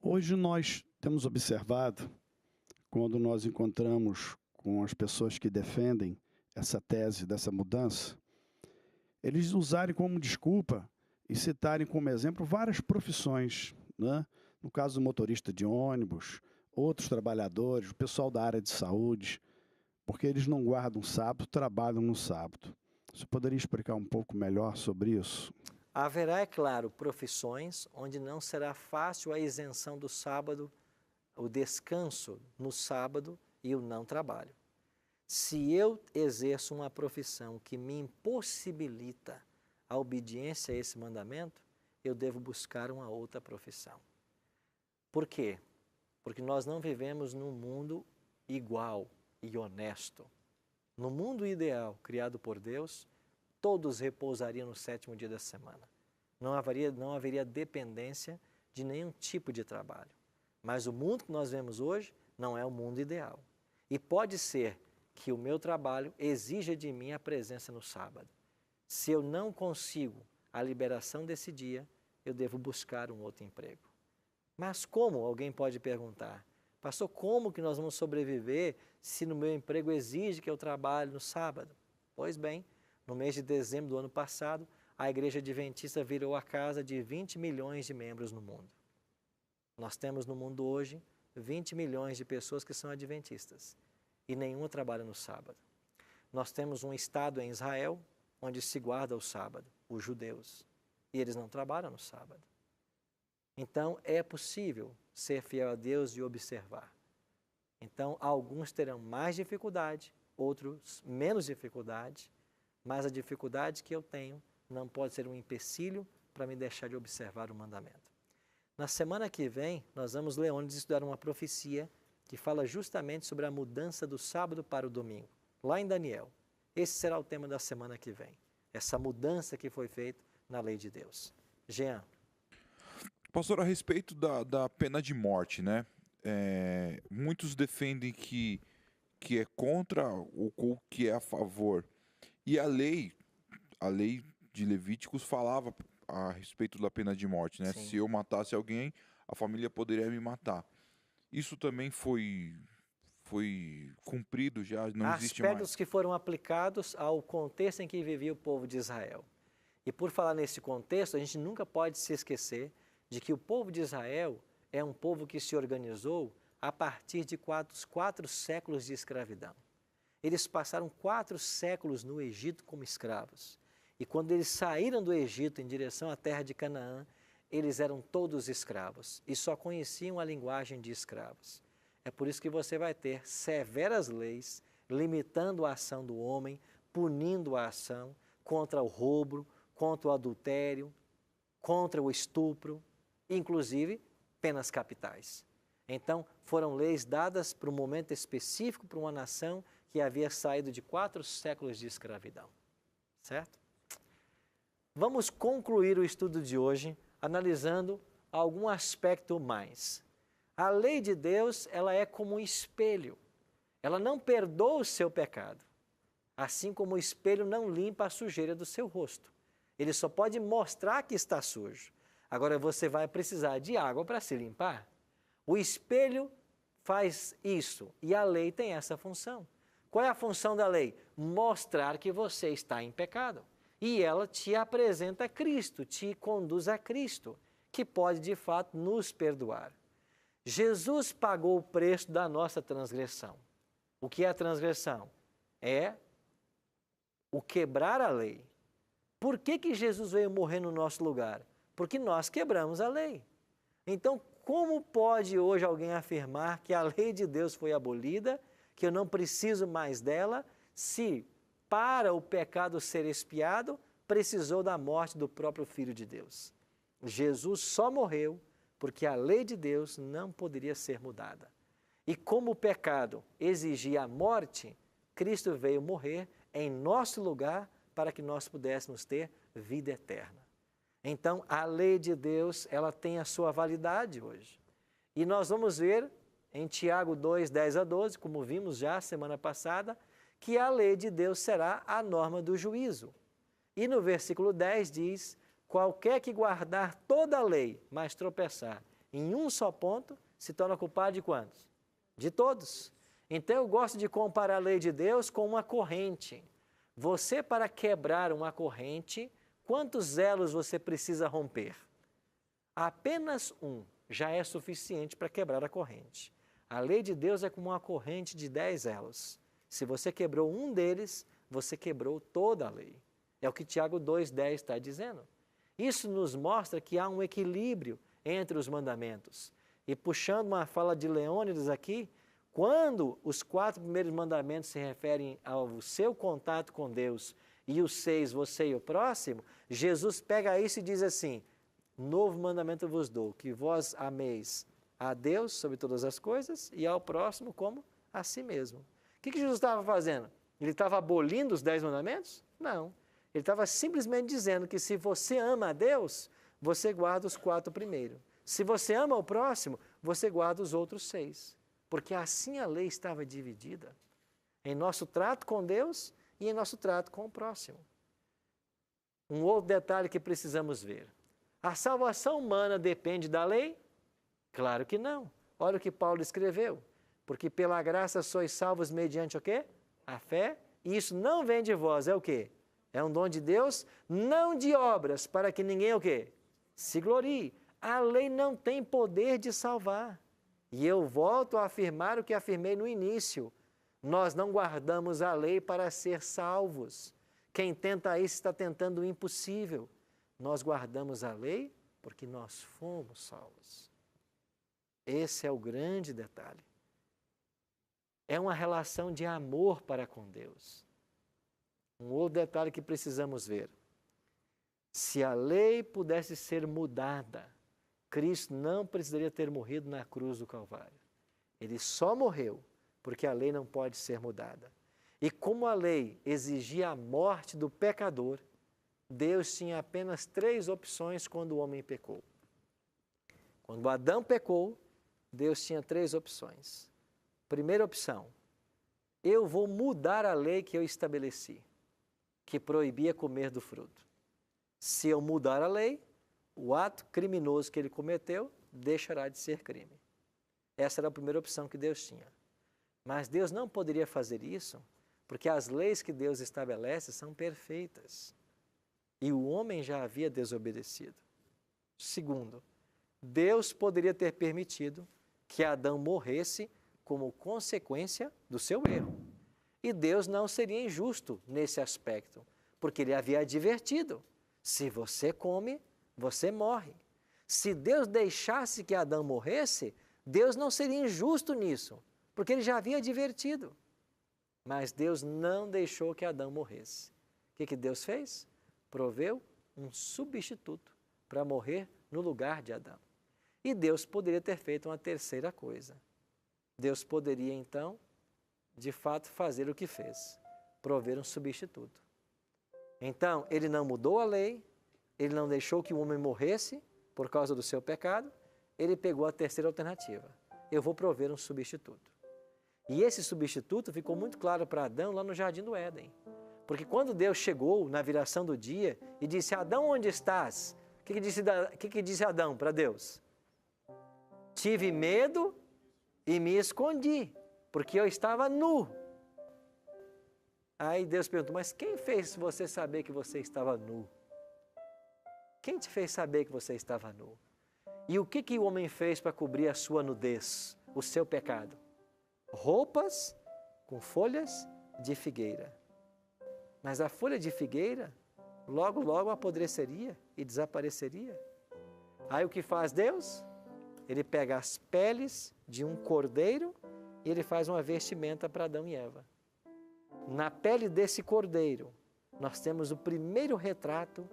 Hoje nós temos observado, quando nós encontramos com as pessoas que defendem essa tese dessa mudança, eles usarem como desculpa e citarem como exemplo várias profissões, né? No caso do motorista de ônibus, outros trabalhadores, o pessoal da área de saúde, porque eles não guardam sábado, trabalham no sábado. Você poderia explicar um pouco melhor sobre isso? Haverá, é claro, profissões onde não será fácil a isenção do sábado, o descanso no sábado e o não trabalho. Se eu exerço uma profissão que me impossibilita a obediência a esse mandamento, eu devo buscar uma outra profissão. Por quê? Porque nós não vivemos num mundo igual e honesto. No mundo ideal criado por Deus, todos repousariam no 7º dia da semana. Não haveria dependência de nenhum tipo de trabalho. Mas o mundo que nós vemos hoje não é o mundo ideal. E pode ser que o meu trabalho exija de mim a presença no sábado. Se eu não consigo a liberação desse dia, eu devo buscar um outro emprego. Mas como? Alguém pode perguntar. Pastor, como que nós vamos sobreviver se no meu emprego exige que eu trabalhe no sábado? Pois bem, no mês de dezembro do ano passado, a Igreja Adventista virou a casa de 20 milhões de membros no mundo. Nós temos no mundo hoje 20 milhões de pessoas que são adventistas e nenhuma trabalha no sábado. Nós temos um estado em Israel onde se guarda o sábado, os judeus, e eles não trabalham no sábado. Então, é possível ser fiel a Deus e observar. Então, alguns terão mais dificuldade, outros menos dificuldade, mas a dificuldade que eu tenho não pode ser um empecilho para me deixar de observar o mandamento. Na semana que vem, nós vamos ler onde estudar uma profecia que fala justamente sobre a mudança do sábado para o domingo, lá em Daniel. Esse será o tema da semana que vem. Essa mudança que foi feita na lei de Deus. Jean. Pastor, a respeito da pena de morte, né? Muitos defendem que é contra ou que é a favor. E a lei de Levíticos falava a respeito da pena de morte, né? Sim. Se eu matasse alguém, a família poderia me matar. Isso também foi cumprido já, não existe mais. Aspectos que foram aplicados ao contexto em que vivia o povo de Israel. E por falar nesse contexto, a gente nunca pode se esquecer de que o povo de Israel é um povo que se organizou a partir de quatro séculos de escravidão. Eles passaram 4 séculos no Egito como escravos. E quando eles saíram do Egito em direção à terra de Canaã, eles eram todos escravos e só conheciam a linguagem de escravos. É por isso que você vai ter severas leis limitando a ação do homem, punindo a ação contra o roubo, contra o adultério, contra o estupro, inclusive penas capitais. Então, foram leis dadas para um momento específico, para uma nação que havia saído de 4 séculos de escravidão. Certo? Vamos concluir o estudo de hoje analisando algum aspecto mais. A lei de Deus, ela é como um espelho. Ela não perdoa o seu pecado, assim como o espelho não limpa a sujeira do seu rosto. Ele só pode mostrar que está sujo. Agora você vai precisar de água para se limpar. O espelho faz isso e a lei tem essa função. Qual é a função da lei? Mostrar que você está em pecado. E ela te apresenta a Cristo, te conduz a Cristo, que pode de fato nos perdoar. Jesus pagou o preço da nossa transgressão. O que é a transgressão? É o quebrar a lei. Por que Jesus veio morrer no nosso lugar? Porque nós quebramos a lei. Então, como pode hoje alguém afirmar que a lei de Deus foi abolida, que eu não preciso mais dela, se para o pecado ser expiado, precisou da morte do próprio Filho de Deus? Jesus só morreu porque a lei de Deus não poderia ser mudada. E como o pecado exigia a morte, Cristo veio morrer em nosso lugar para que nós pudéssemos ter vida eterna. Então, a lei de Deus, ela tem a sua validade hoje. E nós vamos ver em Tiago 2, 10 a 12, como vimos já semana passada, que a lei de Deus será a norma do juízo. E no versículo 10 diz: qualquer que guardar toda a lei, mas tropeçar em um só ponto, se torna culpado de quantos? De todos. Então eu gosto de comparar a lei de Deus com uma corrente. Você, para quebrar uma corrente, quantos elos você precisa romper? Apenas um já é suficiente para quebrar a corrente. A lei de Deus é como uma corrente de 10 elos. Se você quebrou um deles, você quebrou toda a lei. É o que Tiago 2,10 está dizendo. Isso nos mostra que há um equilíbrio entre os mandamentos. E puxando uma fala de Leônidas aqui, quando os 4 primeiros mandamentos se referem ao seu contato com Deus e os 6, você e o próximo, Jesus pega isso e diz assim: novo mandamento eu vos dou, que vós ameis a Deus sobre todas as coisas e ao próximo como a si mesmo. O que Jesus estava fazendo? Ele estava abolindo os 10 mandamentos? Não. Ele estava simplesmente dizendo que se você ama a Deus, você guarda os 4 primeiros. Se você ama o próximo, você guarda os outros 6. Porque assim a lei estava dividida em nosso trato com Deus e em nosso trato com o próximo. Um outro detalhe que precisamos ver. A salvação humana depende da lei? Claro que não. Olha o que Paulo escreveu. Porque pela graça sois salvos mediante o quê? A fé. E isso não vem de vós, é o quê? É um dom de Deus, não de obras, para que ninguém o quê? Se glorie. A lei não tem poder de salvar. E eu volto a afirmar o que afirmei no início. Nós não guardamos a lei para ser salvos. Quem tenta isso está tentando o impossível. Nós guardamos a lei porque nós fomos salvos. Esse é o grande detalhe. É uma relação de amor para com Deus. Um outro detalhe que precisamos ver. Se a lei pudesse ser mudada, Cristo não precisaria ter morrido na cruz do Calvário. Ele só morreu porque a lei não pode ser mudada. E como a lei exigia a morte do pecador, Deus tinha apenas 3 opções quando o homem pecou. Quando Adão pecou, Deus tinha 3 opções. Primeira opção, eu vou mudar a lei que eu estabeleci, que proibia comer do fruto. Se eu mudar a lei, o ato criminoso que ele cometeu deixará de ser crime. Essa era a primeira opção que Deus tinha. Mas Deus não poderia fazer isso, porque as leis que Deus estabelece são perfeitas. E o homem já havia desobedecido. Segundo, Deus poderia ter permitido que Adão morresse como consequência do seu erro. E Deus não seria injusto nesse aspecto, porque ele havia advertido: se você come, você morre. Se Deus deixasse que Adão morresse, Deus não seria injusto nisso, porque ele já havia advertido. Mas Deus não deixou que Adão morresse. O que Deus fez? Proveu um substituto para morrer no lugar de Adão. E Deus poderia ter feito uma terceira coisa. Deus poderia, então, de fato, fazer o que fez: prover um substituto. Então, ele não mudou a lei, ele não deixou que o homem morresse por causa do seu pecado, ele pegou a terceira alternativa: eu vou prover um substituto. E esse substituto ficou muito claro para Adão lá no Jardim do Éden. Porque quando Deus chegou na viração do dia e disse: Adão, onde estás? O que disse Adão para Deus? Tive medo e me escondi, porque eu estava nu. Aí Deus perguntou: mas quem fez você saber que você estava nu? Quem te fez saber que você estava nu? E o que o homem fez para cobrir a sua nudez, o seu pecado? Roupas com folhas de figueira. Mas a folha de figueira logo, logo apodreceria e desapareceria. Aí o que faz Deus? Ele pega as peles de um cordeiro e ele faz uma vestimenta para Adão e Eva. Na pele desse cordeiro, nós temos o primeiro retrato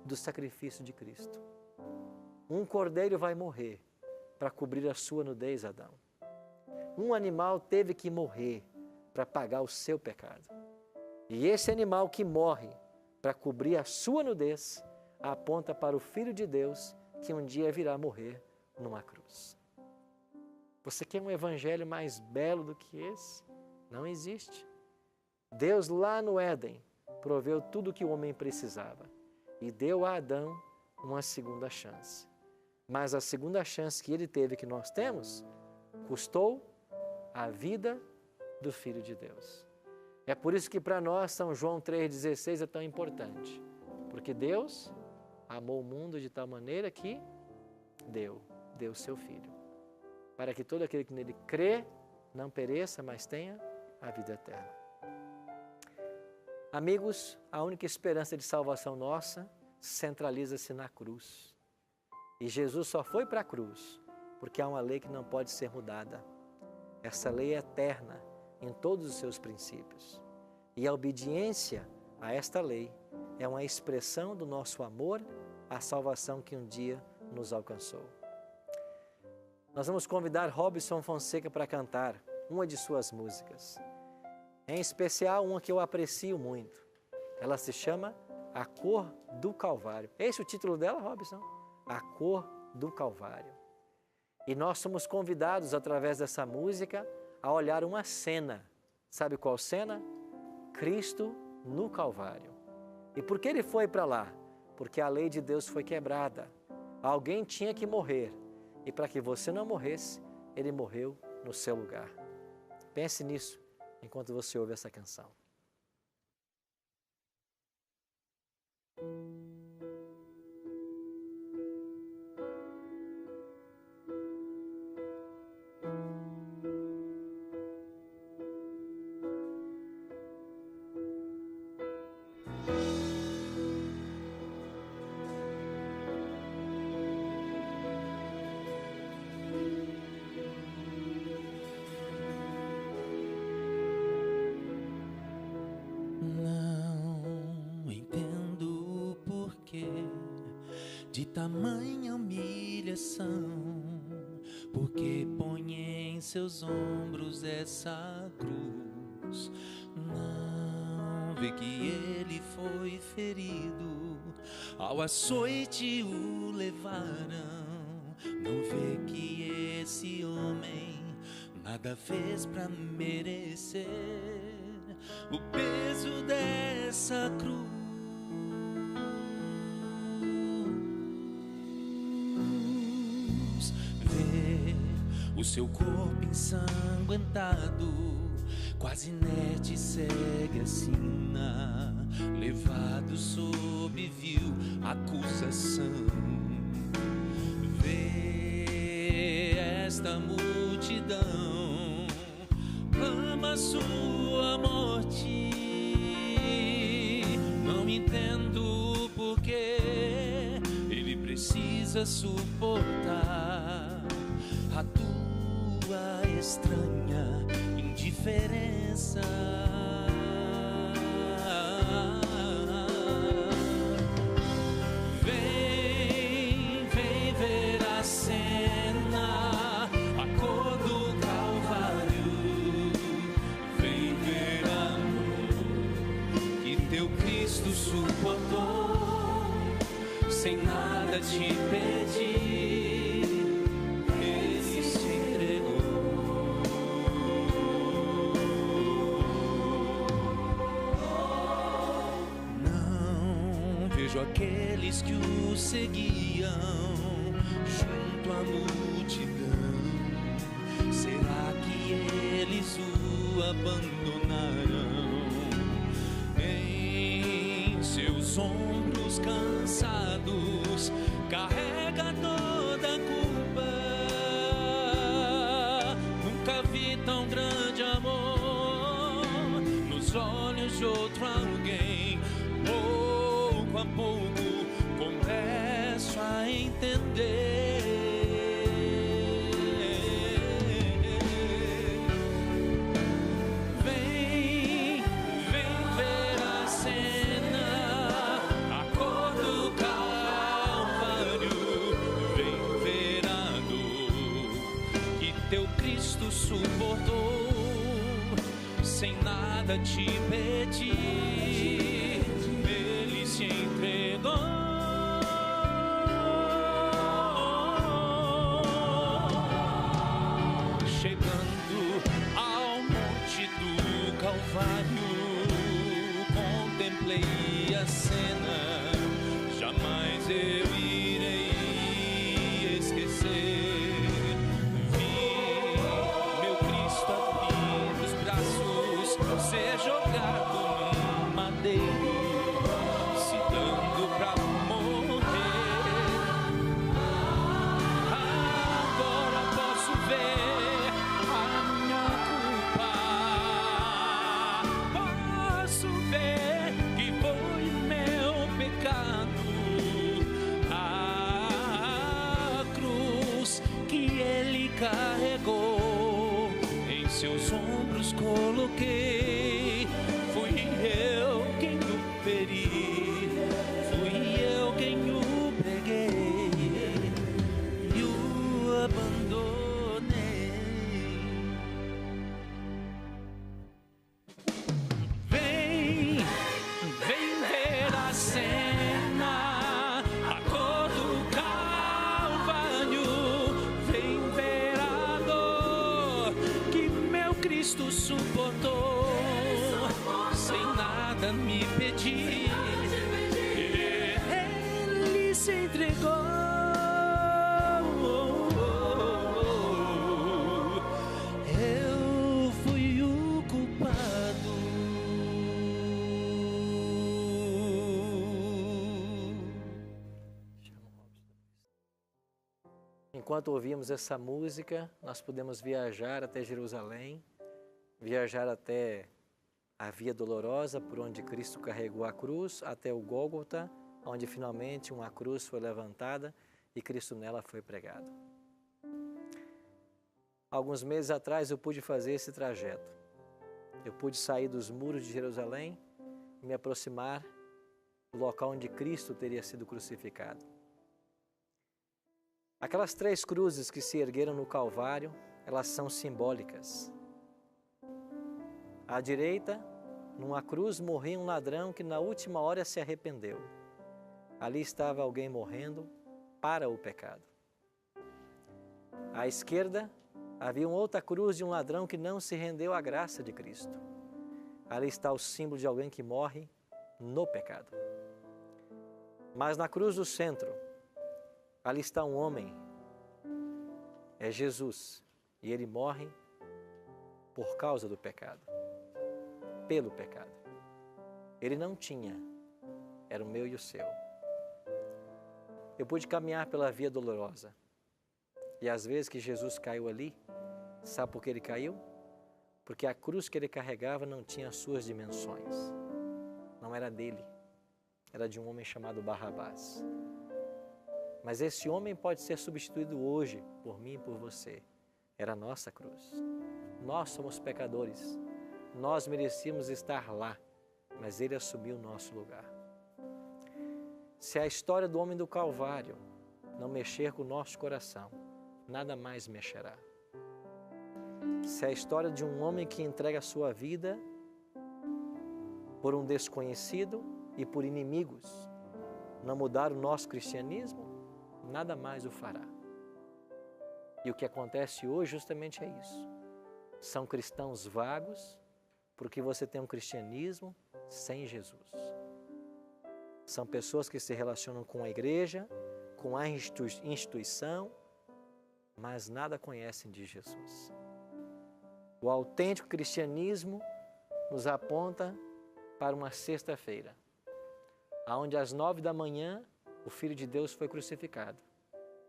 do sacrifício de Cristo. Um cordeiro vai morrer para cobrir a sua nudez, Adão. Um animal teve que morrer para pagar o seu pecado. E esse animal que morre para cobrir a sua nudez aponta para o Filho de Deus que um dia virá morrer numa cruz. Você quer um evangelho mais belo do que esse? Não existe. Deus lá no Éden proveu tudo o que o homem precisava e deu a Adão uma segunda chance. Mas a segunda chance que ele teve, que nós temos, custou a vida do Filho de Deus. É por isso que para nós São João 3,16 é tão importante. Porque Deus amou o mundo de tal maneira que deu o seu Filho. Para que todo aquele que nele crê não pereça, mas tenha a vida eterna. Amigos, a única esperança de salvação nossa centraliza-se na cruz. E Jesus só foi para a cruz porque há uma lei que não pode ser mudada. Essa lei é eterna em todos os seus princípios. E a obediência a esta lei é uma expressão do nosso amor à salvação que um dia nos alcançou. Nós vamos convidar Robson Fonseca para cantar uma de suas músicas. Em especial uma que eu aprecio muito. Ela se chama A Cor do Calvário. É esse o título dela, Robson? A Cor do Calvário. E nós somos convidados, através dessa música, a olhar uma cena. Sabe qual cena? Cristo no Calvário. E por que ele foi para lá? Porque a lei de Deus foi quebrada. Alguém tinha que morrer. E para que você não morresse, ele morreu no seu lugar. Pense nisso enquanto você ouve essa canção. De tamanha humilhação, porque põe em seus ombros essa cruz. Não vê que ele foi ferido, ao açoite o levaram. Não vê que esse homem nada fez pra merecer o peso dessa cruz. Vê o seu corpo ensanguentado, quase inerte, segue a sina, levado sob vil acusação. Vê esta multidão, ama sua morte. Não entendo porque ele precisa suportar a tua estranha indiferença. Vem ver a cena, a cor do Calvário. Vem ver amor que teu Cristo suportou, sem nada te pedir. Ele se entregou. Não vejo aqueles que o seguiam junto à multidão. Será que eles o abandonarão? Em seus ombros cansados carrega toda a culpa. Nunca vi tão grande amor nos olhos de outro alguém. Pouco a pouco começo a entender. Vem ver a cena, a cor do Calvário. Vem ver a dor que teu Cristo suportou, sem nada te pedir. Ele se entregou. Chegando ao monte do Calvário, contemplei a cena, jamais eu irei esquecer. Vi meu Cristo abrir os braços, ser jogado num madeiro, se dando pra morrer. Agora posso ver a minha culpa, posso ver que foi meu pecado. A cruz que ele carregou, em seus ombros coloquei. Fui eu quem o feri, fui eu quem o preguei e o abandonei. Vem ver a cena, a cor do Calvário. Vem ver a dor que meu Cristo suportou, sem nada me pedir. Ele se entregou. Eu fui o culpado. Enquanto ouvimos essa música, nós podemos viajar até Jerusalém, viajar até a Via Dolorosa, por onde Cristo carregou a cruz, até o Gólgota, onde finalmente uma cruz foi levantada e Cristo nela foi pregado. Alguns meses atrás eu pude fazer esse trajeto. Eu pude sair dos muros de Jerusalém e me aproximar do local onde Cristo teria sido crucificado. Aquelas 3 cruzes que se ergueram no Calvário, elas são simbólicas. À direita, numa cruz, morria um ladrão que na última hora se arrependeu. Ali estava alguém morrendo para o pecado. À esquerda, havia uma outra cruz de um ladrão que não se rendeu à graça de Cristo. Ali está o símbolo de alguém que morre no pecado. Mas na cruz do centro, ali está um homem, é Jesus, e ele morre por causa do pecado, pelo pecado. Ele não tinha, era o meu e o seu. Eu pude caminhar pela via dolorosa, e às vezes que Jesus caiu ali, sabe por que ele caiu? Porque a cruz que ele carregava não tinha as suas dimensões, não era dele, era de um homem chamado Barrabás. Mas esse homem pode ser substituído hoje por mim e por você. Era a nossa cruz. Nós somos pecadores. Nós merecíamos estar lá, mas ele assumiu o nosso lugar. Se a história do homem do Calvário não mexer com o nosso coração, nada mais mexerá. Se a história de um homem que entrega a sua vida por um desconhecido e por inimigos não mudar o nosso cristianismo, nada mais o fará. E o que acontece hoje justamente é isso. São cristãos vagos porque você tem um cristianismo sem Jesus. São pessoas que se relacionam com a igreja, com a instituição, mas nada conhecem de Jesus. O autêntico cristianismo nos aponta para uma sexta-feira, onde às 9 da manhã o Filho de Deus foi crucificado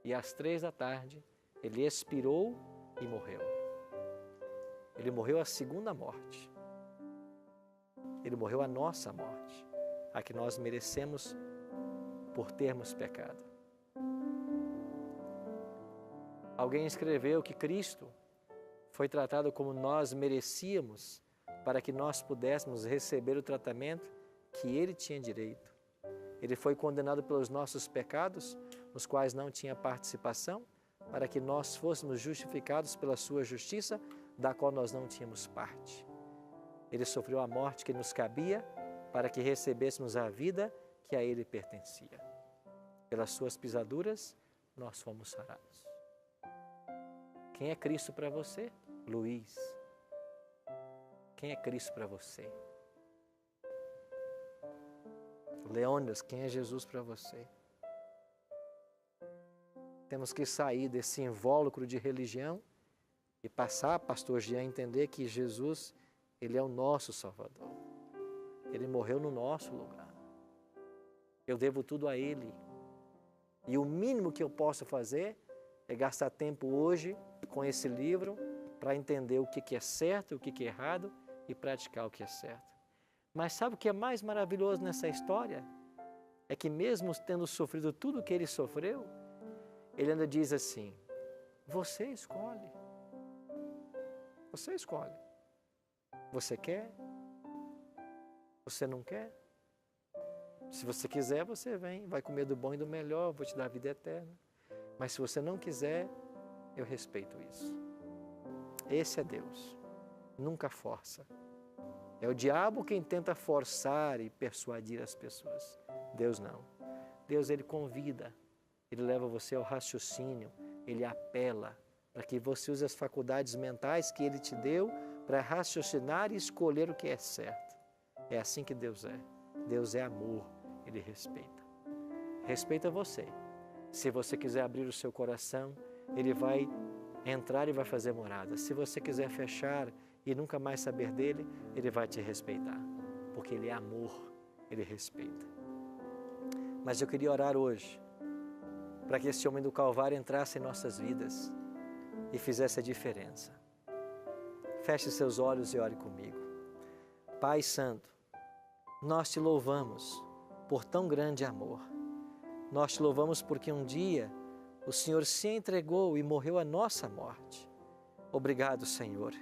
e às 3 da tarde ele expirou e morreu. Ele morreu a segunda morte. Ele morreu a nossa morte, a que nós merecemos por termos pecado. Alguém escreveu que Cristo foi tratado como nós merecíamos para que nós pudéssemos receber o tratamento que ele tinha direito. Ele foi condenado pelos nossos pecados, nos quais não tinha participação, para que nós fôssemos justificados pela sua justiça, da qual nós não tínhamos parte. Ele sofreu a morte que nos cabia, para que recebêssemos a vida que a ele pertencia. Pelas suas pisaduras, nós fomos sarados. Quem é Cristo para você? Luiz. Quem é Cristo para você? Leônidas, quem é Jesus para você? Temos que sair desse invólucro de religião e passar, pastor Jean, a entender que Jesus, ele é o nosso Salvador. Ele morreu no nosso lugar. Eu devo tudo a ele. E o mínimo que eu posso fazer é gastar tempo hoje com esse livro para entender o que é certo, o que é errado e praticar o que é certo. Mas sabe o que é mais maravilhoso nessa história? É que mesmo tendo sofrido tudo o que ele sofreu, ele ainda diz assim, você escolhe. Você escolhe. Você quer? Você não quer? Se você quiser, você vem, vai comer do bom e do melhor, vou te dar a vida eterna. Mas se você não quiser, eu respeito isso. Esse é Deus. Nunca força. É o diabo quem tenta forçar e persuadir as pessoas. Deus não. Deus, ele convida, ele leva você ao raciocínio, ele apela para que você use as faculdades mentais que ele te deu para raciocinar e escolher o que é certo. É assim que Deus é. Deus é amor, ele respeita. Respeita você. Se você quiser abrir o seu coração, ele vai entrar e vai fazer morada. Se você quiser fechar e nunca mais saber dele, ele vai te respeitar, porque ele é amor, ele respeita. Mas eu queria orar hoje, para que esse homem do Calvário entrasse em nossas vidas e fizesse a diferença. Feche seus olhos e ore comigo. Pai Santo, nós te louvamos por tão grande amor. Nós te louvamos porque um dia o Senhor se entregou e morreu a nossa morte. Obrigado, Senhor,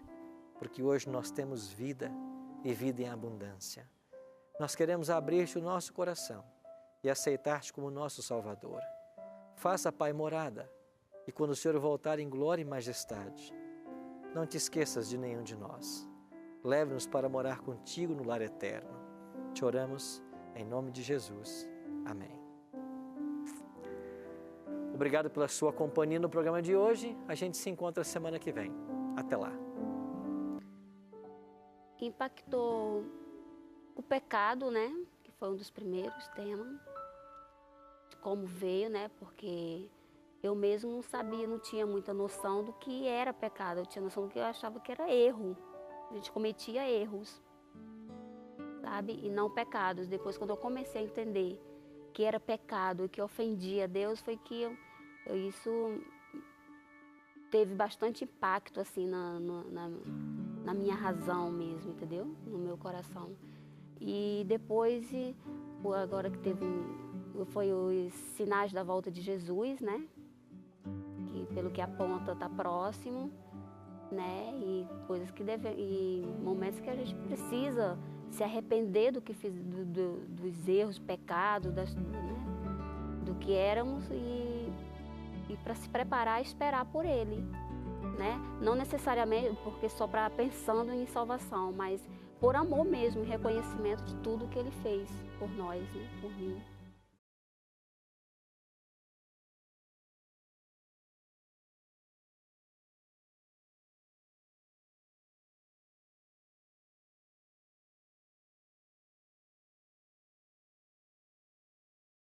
porque hoje nós temos vida e vida em abundância. Nós queremos abrir-te o nosso coração e aceitar-te como nosso Salvador. Faça, Pai, morada, e quando o Senhor voltar em glória e majestade, não te esqueças de nenhum de nós. Leve-nos para morar contigo no lar eterno. Te oramos em nome de Jesus. Amém. Obrigado pela sua companhia no programa de hoje. A gente se encontra semana que vem. Até lá. Impactou o pecado, né? Que foi um dos primeiros temas. Como veio, né? Porque eu mesmo não sabia, não tinha muita noção do que era pecado. Eu tinha noção do que eu achava que era erro. A gente cometia erros, sabe? E não pecados. Depois, quando eu comecei a entender que era pecado e que ofendia a Deus, foi que isso teve bastante impacto, assim, na minha razão mesmo, entendeu? No meu coração. E depois, agora que foi os sinais da volta de Jesus, né? Que pelo que aponta está próximo, né? E coisas que e momentos que a gente precisa se arrepender do que dos erros, pecados, né? Do que éramos e para se preparar e esperar por Ele, né? Não necessariamente porque só para pensando em salvação, mas por amor mesmo, reconhecimento de tudo que Ele fez por nós, né? Por mim.